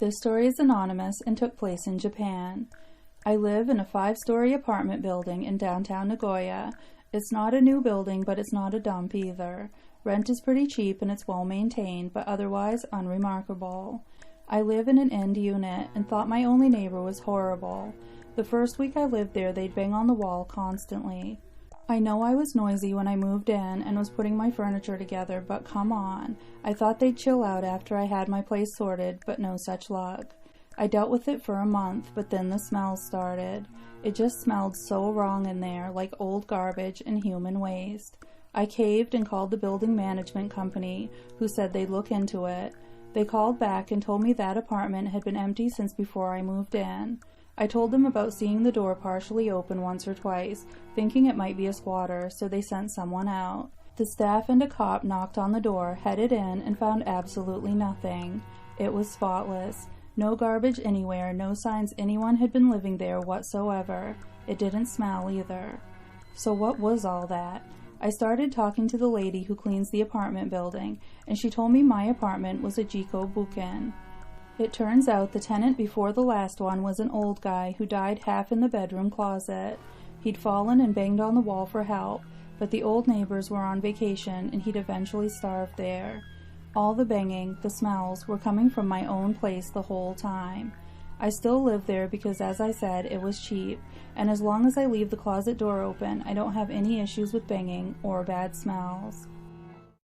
This story is anonymous and took place in Japan. I live in a 5-story apartment building in downtown Nagoya. It's not a new building, but it's not a dump either. Rent is pretty cheap and it's well maintained, but otherwise unremarkable. I live in an end unit and thought my only neighbor was horrible. The first week I lived there, they'd bang on the wall constantly. I know I was noisy when I moved in and was putting my furniture together, but come on. I thought they'd chill out after I had my place sorted, but no such luck. I dealt with it for a month, but then the smells started. It just smelled so wrong in there, like old garbage and human waste. I caved and called the building management company, who said they'd look into it. They called back and told me that apartment had been empty since before I moved in. I told them about seeing the door partially open once or twice, thinking it might be a squatter, so they sent someone out. The staff and a cop knocked on the door, headed in, and found absolutely nothing. It was spotless. No garbage anywhere, no signs anyone had been living there whatsoever. It didn't smell either. So what was all that? I started talking to the lady who cleans the apartment building, and she told me my apartment was a Jiko Bukken. It turns out the tenant before the last one was an old guy who died half in the bedroom closet. He'd fallen and banged on the wall for help, but the old neighbors were on vacation and he'd eventually starved there. All the banging, the smells, were coming from my own place the whole time. I still live there because, as I said, it was cheap, and as long as I leave the closet door open, I don't have any issues with banging or bad smells.